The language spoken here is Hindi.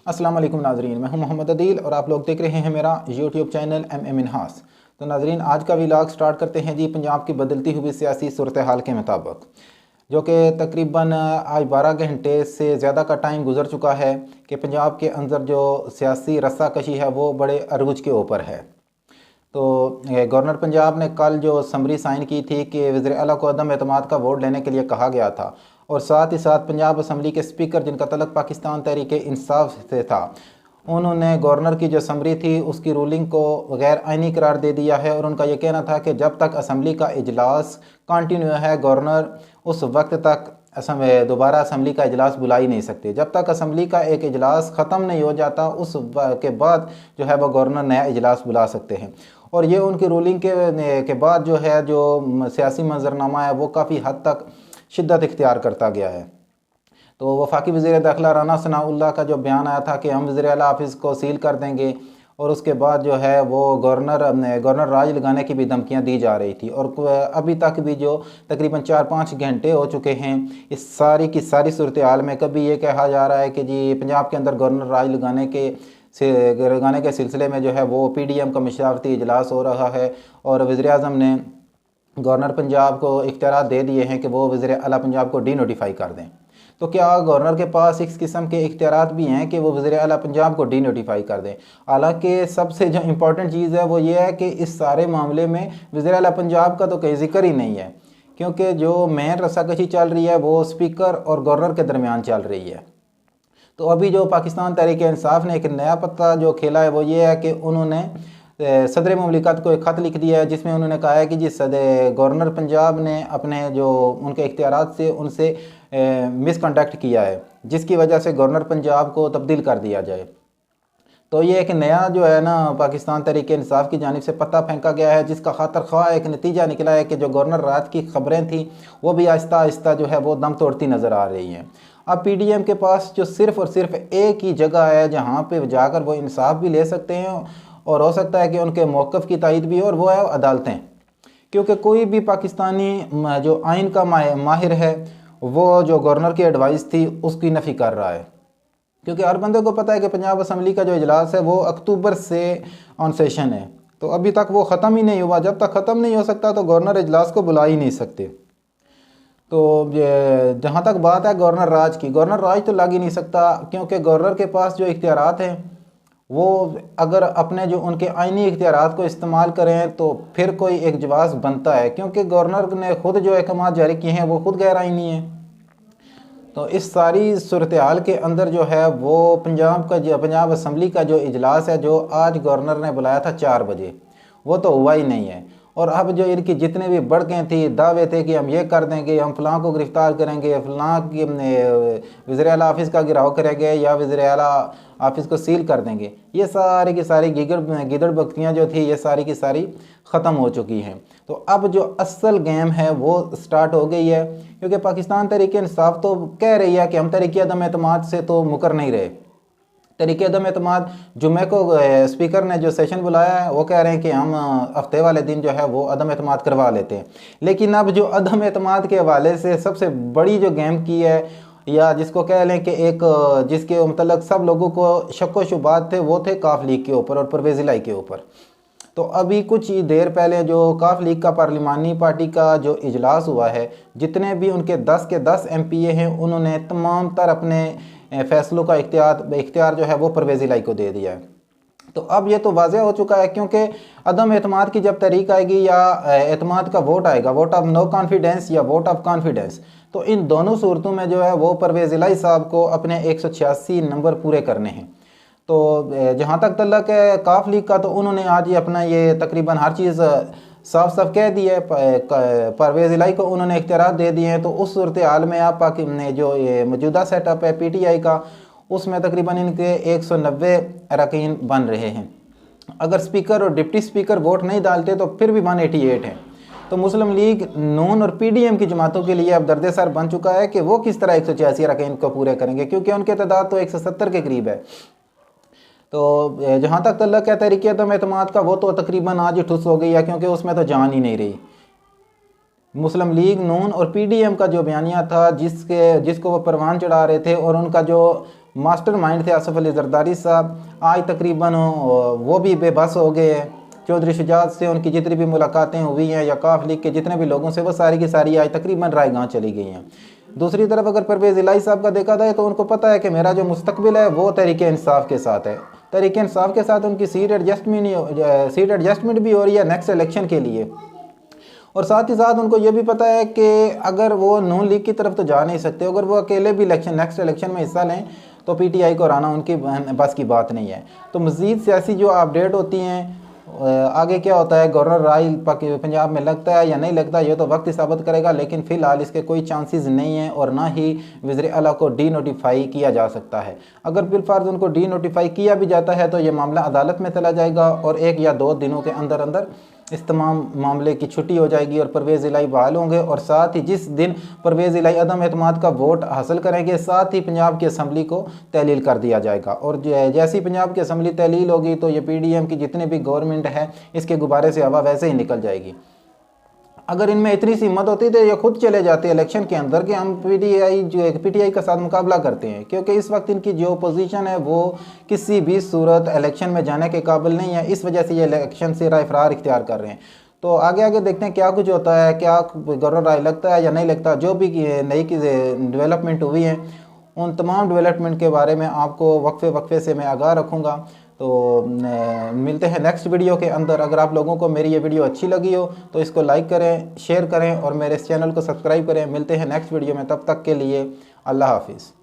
अस्सलाम वालेकुम नाजरीन, मैं हूं मोहम्मद अदील और आप लोग देख रहे हैं मेरा यूट्यूब चैनल एम इन्हास। तो नाजरीन, आज का व्लॉग स्टार्ट करते हैं जी पंजाब की बदलती हुई सियासी सूरत हाल के मुताबिक, जो कि तकरीबन आज 12 घंटे से ज़्यादा का टाइम गुजर चुका है कि पंजाब के अंदर जो सियासी रस्साकशी है वो बड़े अरूज के ऊपर है। तो गवर्नर पंजाब ने कल जो समरी साइन की थी कि वज़ीर आला को अदम एतमाद का वोट लेने के लिए कहा गया था, और साथ ही साथ पंजाब असम्बली के स्पीकर जिनका तल्लुक़ पाकिस्तान तहरीक इंसाफ से था, उन्होंने गवर्नर की जो समरी थी उसकी रूलिंग को गैर आइनी करार दे दिया है। और उनका यह कहना था कि जब तक असम्बली का इजलास कंटिन्यू है, गवर्नर उस वक्त तक दोबारा असम्बली का इजलास बुला ही नहीं सकते। जब तक असम्बली का एक इजलास ख़त्म नहीं हो जाता उस के बाद जो है वह गवर्नर नया इजलास बुला सकते हैं। और ये उनकी रूलिंग के बाद जो है जो सियासी मंजरनामा है वो काफ़ी हद तक शिद्दत इख्तियार करता गया है। तो वफाकी वज़ीर दाखिला राना सनाउल्लाह का जो बयान आया था कि हम वज़ीर आला ऑफिस को सील कर देंगे, और उसके बाद जो है वो गवर्नर राज लगाने की भी धमकियां दी जा रही थी। और अभी तक भी जो तकरीबन 4-5 घंटे हो चुके हैं, इस सारी की सारी सूरत हाल में कभी ये कहा जा रहा है कि जी पंजाब के अंदर गवर्नर राज लगाने के सिलसिले में जो है वो PDM का मशावरती इजलास हो रहा है, और वज़ीर-ए-आज़म ने गवर्नर पंजाब को इख्तियारात दे दिए हैं कि वो वज़ीर आला पंजाब को डी नोटिफाई कर दें। तो क्या गवर्नर के पास इस किस्म के इख्तियारात भी हैं कि वो वज़ीर आला पंजाब को डी नोटिफाई कर दें? हालांकि सबसे जो इम्पोर्टेंट चीज़ है वो ये है कि इस सारे मामले में वज़ीर आला पंजाब का तो कहीं जिक्र ही नहीं है, क्योंकि जो मेन रस्साकशी चल रही है वो स्पीकर और गवर्नर के दरमियान चल रही है। तो अभी जो पाकिस्तान तहरीक इंसाफ ने एक नया पत्ता जो खेला है वो ये है कि उन्होंने सदर मुमलिकत को एक ख़त लिख दिया है, जिसमें उन्होंने कहा है कि जी गवर्नर पंजाब ने अपने जो उनके इख्तियारात से उनसे मिसकंडक्ट किया है, जिसकी वजह से गवर्नर पंजाब को तब्दील कर दिया जाए। तो ये एक नया जो है ना पाकिस्तान तहरीक इंसाफ की जानिब से पत्ता फेंका गया है, जिसका खातर ख्वाह एक नतीजा निकला है कि जो गवर्नर रात की खबरें थी वो भी आहिस्ता आहिस्ता जो है वो दम तोड़ती नज़र आ रही हैं। अब PDM के पास जो सिर्फ़ और सिर्फ एक ही जगह है जहाँ पे जाकर वो इंसाफ भी ले सकते हैं, और हो सकता है कि उनके मौक़िफ़ की तायद भी हो, और वो है अदालतें। क्योंकि कोई भी पाकिस्तानी जो आइन का माहिर है वो जो गवर्नर की एडवाइस थी उसकी नफ़ी कर रहा है, क्योंकि हर बंदे को पता है कि पंजाब असम्बली का जो इजलास है वो अक्टूबर से ऑन सेशन है। तो अभी तक वो ख़त्म ही नहीं हुआ। जब तक ख़त्म नहीं हो सकता तो गवर्नर इजलास को बुला ही नहीं सकते। तो जहाँ तक बात है गवर्नर राज की, गवर्नर राज तो लग ही नहीं सकता, क्योंकि गवर्नर के पास जो इख्तियारात हैं वो अगर अपने जो उनके आइनी इख्तियारात को इस्तेमाल करें तो फिर कोई एक जवाब बनता है, क्योंकि गवर्नर ने खुद जो अहकाम जारी किए हैं वो खुद गैर आइनी हैं। तो इस सारी सूरत हाल के अंदर जो है वो पंजाब असम्बली का जो इजलास है जो आज गवर्नर ने बुलाया था 4 बजे, वो तो हुआ ही नहीं है। और अब जो इनकी जितने भी बढ़कें थी, दावे थे कि हम ये कर देंगे, हम फ़लाँ को गिरफ़्तार करेंगे, फ़लाँ की वज़ीर आला ऑफिस का गिराव करेंगे या वज़ीर आला ऑफिस को सील कर देंगे, ये सारी की सारी गिदड़ बख्तियाँ जो थी ये सारी की सारी ख़त्म हो चुकी हैं। तो अब जो असल गेम है वो स्टार्ट हो गई है, क्योंकि पाकिस्तान तहरीक इंसाफ तो कह रही है कि हम तहरीक अदम एतमाद से तो मुकर नहीं रहे। तहरीक अदम एतमाद जुम्मे को स्पीकर ने जो सेशन बुलाया है वो कह रहे हैं कि हम हफ्ते वाले दिन जो है वो अदम एतमाद करवा लेते हैं। लेकिन अब जो अदम एतमाद के हवाले से सबसे बड़ी जो गेम की है, या जिसको कह लें कि एक जिसके मतलब सब लोगों को शक व शुबात थे, वो थे काफ लीग के ऊपर और परवेज़ इलाही के ऊपर। तो अभी कुछ ही देर पहले जो काफ लीग का पार्लिमानी पार्टी का जो इजलास हुआ है, जितने भी उनके 10 के 10 MPA हैं उन्होंने तमाम तर अपने फैसलों का इख्तियार जो है वो परवेज़ इलाही को दे दिया है। तो अब ये तो वाज़ेह हो चुका है, क्योंकि अदम एतमाद की जब तहरीक आएगी या एतमाद का वोट आएगा, वोट ऑफ नो कॉन्फिडेंस या वोट ऑफ कॉन्फिडेंस, तो इन दोनों सूरतों में जो है वो परवेज़ इलाही साहब को अपने 186 नंबर पूरे करने हैं। तो जहाँ तक तल्लक है काफ लीग का, तो उन्होंने आज ही अपना ये तकरीबन हर चीज़ साफ साफ कह दी है। परवेज़ इलाही को उन्होंने इख्तियारात दे दिए हैं। तो उस सूरत हाल में आप जो ये मौजूदा सेटअप है PTI का, उसमें तकरीबन इनके 190 अरकान बन रहे हैं। अगर स्पीकर और डिप्टी स्पीकर वोट नहीं डालते तो फिर भी 188 हैं। तो मुस्लिम लीग, नून और PDM की जमातों के लिए अब दर्द सर बन चुका है कि वो किस तरह 186 अरकान को पूरे करेंगे, क्योंकि उनके तादाद तो 170 के करीब है। तो जहाँ तक तल्लक है तहरीक अदम एतमाद का, वो तो तकरीबन आज ही ठुस हो गई है, क्योंकि उसमें तो जान ही नहीं रही। मुस्लिम लीग, नून और PDM का जो बयानिया था जिसको वो परवान चढ़ा रहे थे, और उनका जो मास्टरमाइंड थे आसफ अली जरदारी साहब, आज तकरीबन वो भी बेबस हो गए हैं। चौधरी शुजात से उनकी जितनी भी मुलाकातें हुई हैं या काफ लीग के जितने भी लोगों से, वो सारी की सारी आज तकरीबन रायगां चली गई हैं। दूसरी तरफ अगर परवेज़ इलाही साहब का देखा जाए तो उनको पता है कि मेरा जो मुस्तकबिल है वो तहरीक इंसाफ के साथ है। तहरीक इंसाफ के साथ उनकी सीट एडजस्टमेंट भी हो रही है नेक्स्ट इलेक्शन के लिए। और साथ ही साथ उनको ये भी पता है कि अगर वो नून लीग की तरफ तो जा नहीं सकते, अगर वो अकेले भी नेक्स्ट इलेक्शन में हिस्सा लें तो पीटीआई को हराना उनकी बस की बात नहीं है। तो मज़ीद सियासी जो अपडेट होती हैं, आगे क्या होता है, गवर्नर राय पंजाब में लगता है या नहीं लगता, ये तो वक्त ही साबित करेगा। लेकिन फ़िलहाल इसके कोई चांसेस नहीं हैं और ना ही वज़ीर आला को डी नोटिफाई किया जा सकता है। अगर बिलफर्ज उनको डी नोटिफाई किया भी जाता है तो ये मामला अदालत में चला जाएगा और 1 या 2 दिनों के अंदर अंदर इस तमाम मामले की छुट्टी हो जाएगी और परवेज़ इलाही बहाल होंगे। और साथ ही जिस दिन परवेज़ इलाही अदम एतमाद का वोट हासिल करेंगे, साथ ही पंजाब की असम्बली को तहलील कर दिया जाएगा। और जैसी पंजाब की असम्बली तहलील होगी तो ये पीडीएम की जितनी भी गवर्नमेंट है इसके गुब्बारे से हवा वैसे ही निकल जाएगी। अगर इनमें इतनी सी हिम्मत होती तो ये खुद चले जाते इलेक्शन के अंदर कि हम पीटीआई का साथ मुकाबला करते हैं, क्योंकि इस वक्त इनकी जो पोजीशन है वो किसी भी सूरत इलेक्शन में जाने के काबिल नहीं है। इस वजह से ये इलेक्शन से राय फरार इख्तियार कर रहे हैं। तो आगे आगे देखते हैं क्या कुछ होता है, क्या गवर्नर राय लगता है या नहीं लगता। जो भी नई डेवलपमेंट हुई है उन तमाम डेवलपमेंट के बारे में आपको वक्फे से मैं आगाह रखूँगा। तो मिलते हैं नेक्स्ट वीडियो के अंदर। अगर आप लोगों को मेरी ये वीडियो अच्छी लगी हो तो इसको लाइक करें, शेयर करें और मेरे इस चैनल को सब्सक्राइब करें। मिलते हैं नेक्स्ट वीडियो में, तब तक के लिए अल्लाह हाफिज़।